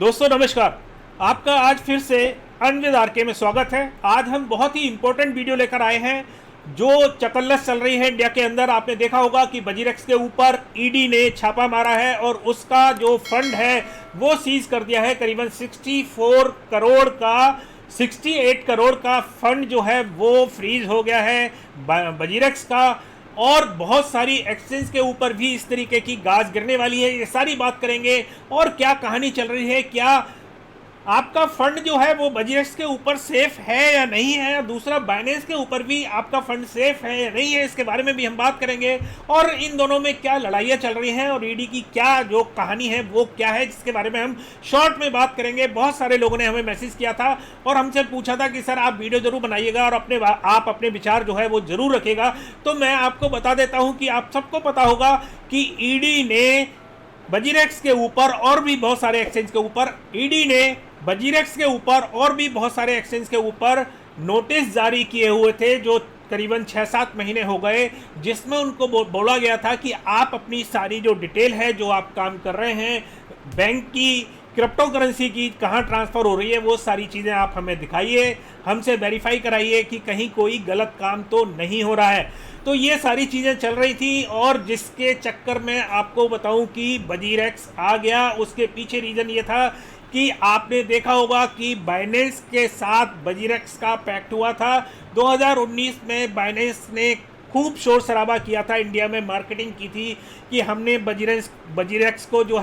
दोस्तों नमस्कार। आपका आज फिर से अनविद आरके में स्वागत है। आज हम बहुत ही इंपॉर्टेंट वीडियो लेकर आए हैं। जो चकल्लस चल रही है इंडिया के अंदर, आपने देखा होगा कि बजीरेक्स के ऊपर ईडी ने छापा मारा है और उसका जो फंड है वो सीज कर दिया है। करीबन 68 करोड़ का फंड जो है वो फ्रीज हो गया है बजीरेक्स का। और बहुत सारी एक्सचेंज के ऊपर भी इस तरीके की गाज गिरने वाली है। ये सारी बात करेंगे और क्या कहानी चल रही है, क्या आपका फंड जो है वो बजीरेक्स के ऊपर सेफ है या नहीं है, दूसरा बाइनेंस के ऊपर भी आपका फंड सेफ है या नहीं है, इसके बारे में भी हम बात करेंगे। और इन दोनों में क्या लड़ाइयाँ चल रही हैं और ईडी की क्या जो कहानी है वो क्या है, जिसके बारे में हम शॉर्ट में बात करेंगे। बहुत सारे लोगों ने हमें मैसेज किया था और हमसे पूछा था कि सर आप वीडियो जरूर बनाइएगा और आप अपने विचार जो है वो जरूर रखिएगा। तो मैं आपको बता देता हूँ कि आप सबको पता होगा कि ईडी ने बजीरेक्स के ऊपर और भी बहुत सारे एक्सचेंज के ऊपर नोटिस जारी किए हुए थे, जो करीबन 6-7 महीने हो गए, जिसमें उनको बोला गया था कि आप अपनी सारी जो डिटेल है, जो आप काम कर रहे हैं, बैंक की, क्रिप्टो करेंसी की कहाँ ट्रांसफ़र हो रही है, वो सारी चीज़ें आप हमें दिखाइए, हमसे वेरीफाई कराइए कि कहीं कोई गलत काम तो नहीं हो रहा है। तो ये सारी चीज़ें चल रही थी और जिसके चक्कर में आपको बताऊं कि बजीरेक्स आ गया। उसके पीछे रीज़न ये था कि आपने देखा होगा कि बाइनेंस के साथ बजीरेक्स का पैक्ट हुआ था 2019 में। बाइनेंस ने खूब शोर शराबा किया था, इंडिया में मार्केटिंग की थी कि हमने बजीरेक्स को जो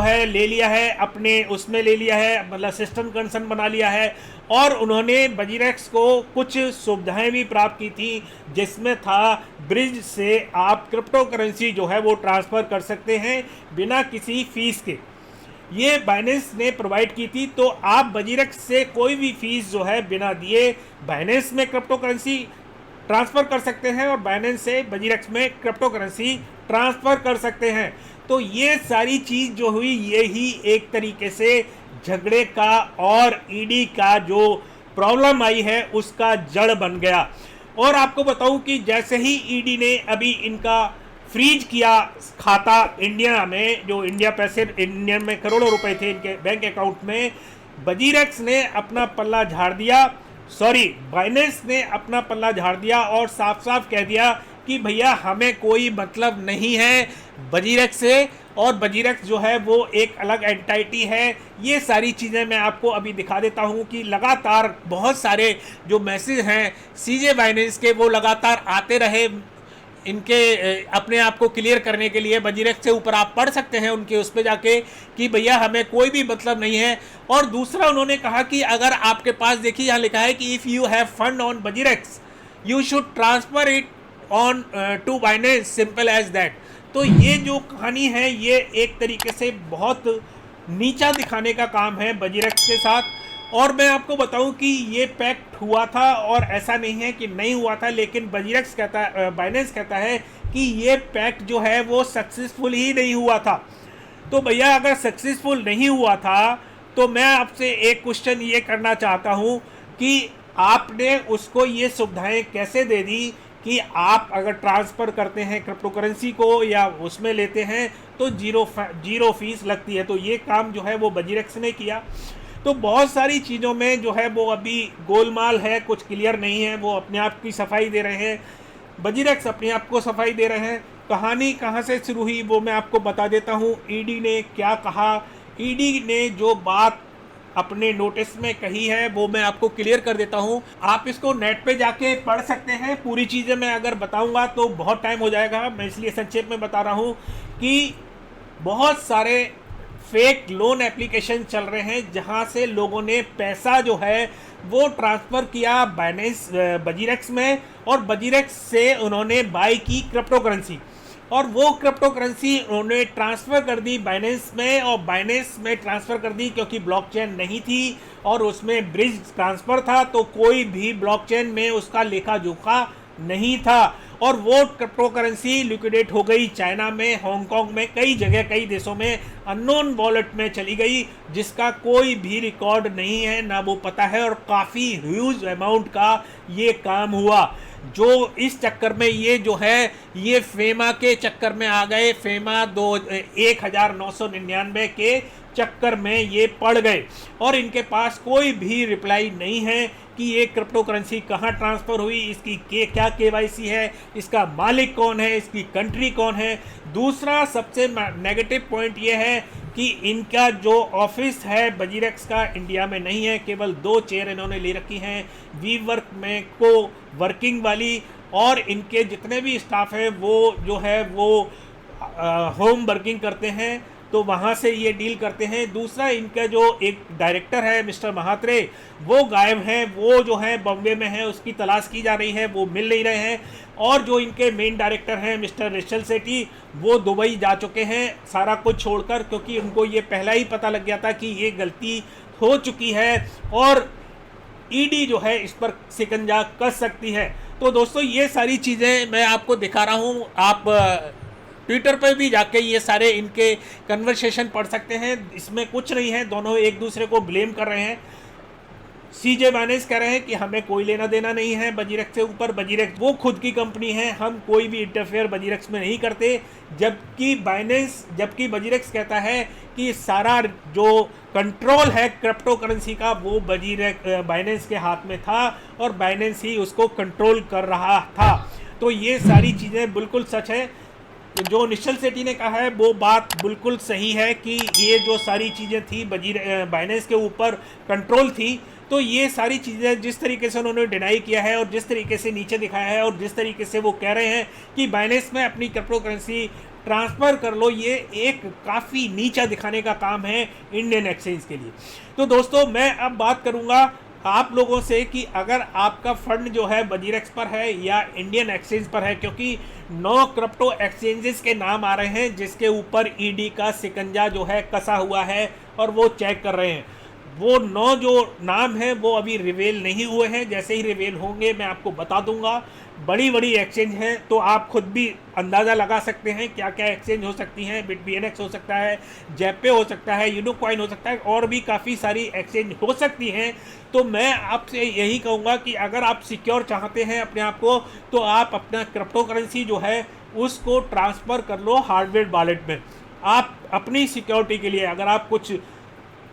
है ले लिया है, अपने उसमें ले लिया है, मतलब सिस्टम कंसर्न बना लिया है। और उन्होंने बजीरेक्स को कुछ सुविधाएं भी प्राप्त की थी, जिसमें था ब्रिज से आप क्रिप्टो करेंसी जो है वो ट्रांसफ़र कर सकते हैं बिना किसी फीस के। ये बाइनेंस ने प्रोवाइड की थी। तो आप बजीरेक्स से कोई भी फीस जो है बिना दिए बाइनेंस में क्रिप्टो करेंसी ट्रांसफ़र कर सकते हैं और बाइनेंस से बजीरेक्स में क्रिप्टो करेंसी ट्रांसफ़र कर सकते हैं। तो ये सारी चीज़ जो हुई, ये ही एक तरीके से झगड़े का और ईडी का जो प्रॉब्लम आई है उसका जड़ बन गया। और आपको बताऊं कि जैसे ही ईडी ने अभी इनका फ्रीज किया खाता इंडिया में, जो इंडिया में करोड़ों रुपए थे इनके बैंक अकाउंट में, बजीरेक्स ने अपना पल्ला झाड़ दिया, बाइनेंस ने अपना पल्ला झाड़ दिया और साफ साफ कह दिया कि भैया हमें कोई मतलब नहीं है बजीरेक्स से, और बजीरेक्स जो है वो एक अलग एंटिटी है। ये सारी चीज़ें मैं आपको अभी दिखा देता हूँ कि लगातार बहुत सारे जो मैसेज हैं सीजे बाइनेंस के वो लगातार आते रहे इनके अपने आप को क्लियर करने के लिए। बजीरेक्स से ऊपर आप पढ़ सकते हैं उनके उस पर जाके कि भैया हमें कोई भी मतलब नहीं है। और दूसरा उन्होंने कहा कि अगर आपके पास, देखिए यहाँ लिखा है कि if you have fund on WazirX you should transfer it on to Binance, simple as that. तो ये जो कहानी है ये एक तरीके से बहुत नीचा दिखाने का काम है बजीरेक्स के साथ। और मैं आपको बताऊं कि ये पैक्ट हुआ था और ऐसा नहीं है कि नहीं हुआ था, लेकिन बाइनेंस कहता है कि ये पैक्ट जो है वो सक्सेसफुल ही नहीं हुआ था। तो भैया अगर सक्सेसफुल नहीं हुआ था तो मैं आपसे एक क्वेश्चन ये करना चाहता हूँ कि आपने उसको ये सुविधाएं कैसे दे दी कि आप अगर ट्रांसफ़र करते हैं क्रिप्टो करेंसी को या उसमें लेते हैं तो जीरो फीस लगती है। तो ये काम जो है वो बजीरेक्स ने किया। तो बहुत सारी चीज़ों में जो है वो अभी गोलमाल है, कुछ क्लियर नहीं है। वो अपने आप की सफाई दे रहे हैं, बजीरेक्स अपने आप को सफाई दे रहे हैं। कहानी कहाँ से शुरू हुई वो मैं आपको बता देता हूँ। ईडी ने क्या कहा, ईडी ने जो बात अपने नोटिस में कही है वो मैं आपको क्लियर कर देता हूँ। आप इसको नेट पे जाके पढ़ सकते हैं। पूरी चीज़ें मैं अगर बताऊँगा तो बहुत टाइम हो जाएगा, मैं इसलिए संक्षेप में बता रहा हूँ कि बहुत सारे फेक लोन एप्लीकेशन चल रहे हैं जहां से लोगों ने पैसा जो है वो ट्रांसफ़र किया बजीरेक्स में, और बजीरेक्स से उन्होंने बाई की क्रिप्टो करेंसी, और वो क्रिप्टो करेंसी उन्होंने ट्रांसफ़र कर दी बाइनेंस में, और बाइनेंस में ट्रांसफ़र कर दी क्योंकि ब्लॉकचेन नहीं थी और उसमें ब्रिज ट्रांसफ़र था, तो कोई भी ब्लॉकचेन में उसका लेखा जोखा नहीं था। और वो क्रिप्टो करेंसी लिक्विडेट हो गई चाइना में, हांगकांग में, कई जगह, कई देशों में अननोन वॉलेट में चली गई, जिसका कोई भी रिकॉर्ड नहीं है, ना वो पता है। और काफ़ी ह्यूज अमाउंट का ये काम हुआ। जो इस चक्कर में ये जो है ये फेमा के चक्कर में आ गए। फेमा 1999 के चक्कर में ये पड़ गए और इनके पास कोई भी रिप्लाई नहीं है कि ये क्रिप्टो करेंसी कहाँ ट्रांसफ़र हुई, इसकी क्या केवाईसी है, इसका मालिक कौन है, इसकी कंट्री कौन है। दूसरा सबसे नेगेटिव पॉइंट ये है कि इनका जो ऑफिस है बजीरेक्स का इंडिया में नहीं है, केवल 2 चेयर इन्होंने ले रखी हैं वी वर्क में को वर्किंग वाली, और इनके जितने भी स्टाफ है वो जो है वो होम वर्किंग करते हैं, तो वहाँ से ये डील करते हैं। दूसरा इनका जो एक डायरेक्टर है मिस्टर महात्रे, वो गायब हैं, वो जो है बॉम्बे में है, उसकी तलाश की जा रही है, वो मिल नहीं रहे हैं। और जो इनके मेन डायरेक्टर हैं मिस्टर रिशल सेठी, वो दुबई जा चुके हैं सारा कुछ छोड़कर, क्योंकि उनको ये पहला ही पता लग गया था कि ये गलती हो चुकी है और ईडी जो है इस पर शिकंजा कस सकती है। तो दोस्तों ये सारी चीज़ें मैं आपको दिखा रहा हूँ, आप ट्विटर पर भी जाके ये सारे इनके कन्वर्सेशन पढ़ सकते हैं। इसमें कुछ नहीं है, दोनों एक दूसरे को ब्लेम कर रहे हैं। सीजे बाइनेंस कह रहे हैं कि हमें कोई लेना देना नहीं है बजीरेक्स के ऊपर, बजीरेक्स वो खुद की कंपनी है, हम कोई भी इंटरफेयर बजीरेक्स में नहीं करते। जबकि बजीरेक्स कहता है कि सारा जो कंट्रोल है क्रिप्टो करेंसी का वो बाइनेंस के हाथ में था और बाइनेंस ही उसको कंट्रोल कर रहा था। तो ये सारी चीज़ें बिल्कुल सच है। तो जो निश्चल सेठी ने कहा है वो बात बिल्कुल सही है कि ये जो सारी चीज़ें थी बाइनेंस के ऊपर कंट्रोल थी। तो ये सारी चीज़ें जिस तरीके से उन्होंने डिनाई किया है और जिस तरीके से नीचे दिखाया है और जिस तरीके से वो कह रहे हैं कि बाइनेंस में अपनी क्रिप्टो करेंसी ट्रांसफ़र कर लो, ये एक काफ़ी नीचा दिखाने का काम है इंडियन एक्सचेंज के लिए। तो दोस्तों मैं अब बात करूँगा आप लोगों से कि अगर आपका फंड जो है बजीरेक्स पर है या इंडियन एक्सचेंज पर है, क्योंकि 9 क्रिप्टो एक्सचेंजेस के नाम आ रहे हैं जिसके ऊपर ईडी का शिकंजा जो है कसा हुआ है और वो चेक कर रहे हैं। वो 9 जो नाम हैं वो अभी रिवेल नहीं हुए हैं, जैसे ही रिवेल होंगे मैं आपको बता दूंगा। बड़ी बड़ी एक्सचेंज हैं तो आप खुद भी अंदाज़ा लगा सकते हैं क्या क्या एक्सचेंज हो सकती हैं। BitBNX हो सकता है, जेपे हो सकता है, यूनोकॉइन हो सकता है, और भी काफ़ी सारी एक्सचेंज हो सकती हैं। तो मैं आपसे यही कहूँगा कि अगर आप सिक्योर चाहते हैं अपने आप को, तो आप अपना क्रिप्टो करेंसी जो है उसको ट्रांसफ़र कर लो हार्डवेयर वॉलेट में। आप अपनी सिक्योरिटी के लिए अगर आप कुछ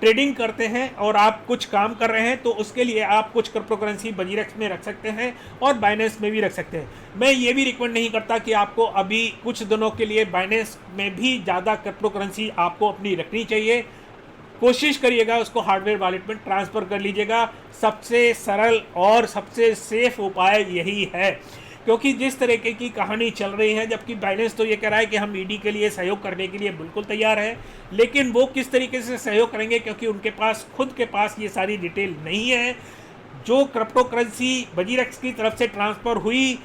ट्रेडिंग करते हैं और आप कुछ काम कर रहे हैं तो उसके लिए आप कुछ क्रिप्टो करेंसी बजीरेक्स में रख सकते हैं और बाइनेंस में भी रख सकते हैं। मैं ये भी रिकमेंड नहीं करता कि आपको अभी कुछ दिनों के लिए बाइनेंस में भी ज़्यादा क्रिप्टो करेंसी आपको अपनी रखनी चाहिए। कोशिश करिएगा उसको हार्डवेयर वॉलेट में ट्रांसफ़र कर लीजिएगा। सबसे सरल और सबसे सेफ उपाय यही है, क्योंकि जिस तरीके की कहानी चल रही है, जबकि बाइनेंस तो ये कह रहा है कि हम ईडी के लिए सहयोग करने के लिए बिल्कुल तैयार हैं, लेकिन वो किस तरीके से सहयोग करेंगे क्योंकि उनके पास खुद के पास ये सारी डिटेल नहीं है। जो क्रिप्टो करेंसी बजीरेक्स की तरफ से ट्रांसफ़र हुई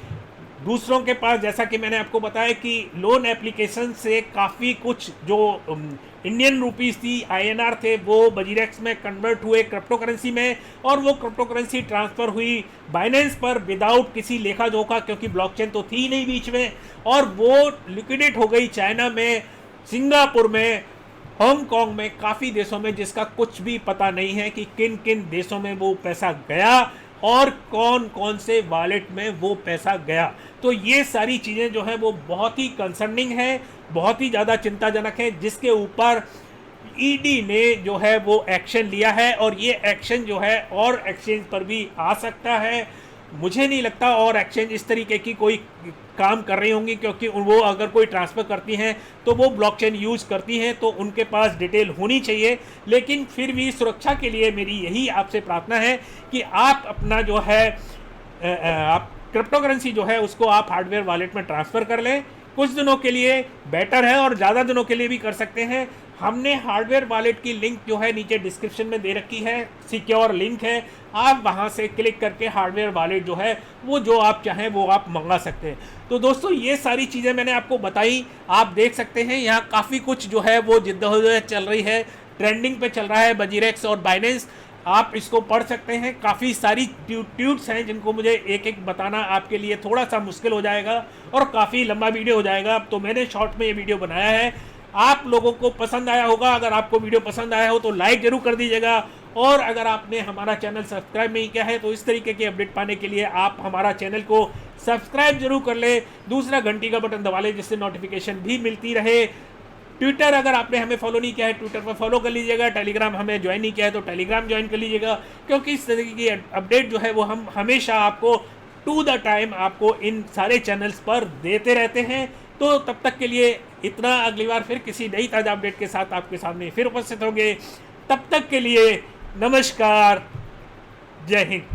दूसरों के पास, जैसा कि मैंने आपको बताया कि लोन एप्लीकेशन से काफ़ी कुछ जो इंडियन रुपीस थी, INR थे, वो बजीरेक्स में कन्वर्ट हुए क्रिप्टो करेंसी में, और वो क्रिप्टो करेंसी ट्रांसफ़र हुई बाइनेंस पर विदाउट किसी लेखा जोखा, क्योंकि ब्लॉकचेन तो थी नहीं बीच में, और वो लिक्विडेट हो गई चाइना में, सिंगापुर में, हांगकांग में, काफ़ी देशों में, जिसका कुछ भी पता नहीं है कि किन किन देशों में वो पैसा गया और कौन कौन से वॉलेट में वो पैसा गया। तो ये सारी चीज़ें जो है वो बहुत ही कंसर्निंग है, बहुत ही ज़्यादा चिंताजनक है, जिसके ऊपर ईडी ने जो है वो एक्शन लिया है, और ये एक्शन जो है और एक्सचेंज पर भी आ सकता है। मुझे नहीं लगता और एक्सचेंज इस तरीके की कोई काम कर रही होंगी, क्योंकि वो अगर कोई ट्रांसफ़र करती हैं तो वो ब्लॉकचेन यूज़ करती हैं, तो उनके पास डिटेल होनी चाहिए। लेकिन फिर भी सुरक्षा के लिए मेरी यही आपसे प्रार्थना है कि आप अपना जो है आप क्रिप्टो करेंसी जो है उसको आप हार्डवेयर वॉलेट में ट्रांसफ़र कर लें। कुछ दिनों के लिए बेटर है और ज़्यादा दिनों के लिए भी कर सकते हैं। हमने हार्डवेयर वॉलेट की लिंक जो है नीचे डिस्क्रिप्शन में दे रखी है, सिक्योर लिंक है, आप वहां से क्लिक करके हार्डवेयर वॉलेट जो है वो जो आप चाहें वो आप मंगा सकते हैं। तो दोस्तों ये सारी चीज़ें मैंने आपको बताई, आप देख सकते हैं यहाँ काफ़ी कुछ जो है वो जिद्दोजहद चल रही है, ट्रेंडिंग पे चल रहा है बजीरेक्स और बाइनेंस। आप इसको पढ़ सकते हैं, काफ़ी सारी ट्यूट्स हैं जिनको मुझे एक एक बताना आपके लिए थोड़ा सा मुश्किल हो जाएगा और काफ़ी लंबा वीडियो हो जाएगा, तो मैंने शॉर्ट में ये वीडियो बनाया है। आप लोगों को पसंद आया होगा, अगर आपको वीडियो पसंद आया हो तो लाइक जरूर कर दीजिएगा, और अगर आपने हमारा चैनल सब्सक्राइब नहीं किया है तो इस तरीके के अपडेट पाने के लिए आप हमारा चैनल को सब्सक्राइब जरूर कर ले, दूसरा घंटी का बटन दबा ले जिससे नोटिफिकेशन भी मिलती रहे। ट्विटर अगर आपने हमें फॉलो नहीं किया है ट्विटर पर फॉलो कर लीजिएगा, टेलीग्राम हमें ज्वाइन नहीं किया है तो टेलीग्राम ज्वाइन कर लीजिएगा, क्योंकि इस तरीके की अपडेट जो है वो हम हमेशा आपको टू द टाइम आपको इन सारे चैनल्स पर देते रहते हैं। तो तब तक के लिए इतना, अगली बार फिर किसी नई ताज़ा अपडेट के साथ आपके सामने फिर उपस्थित होंगे। तब तक के लिए नमस्कार, जय हिंद।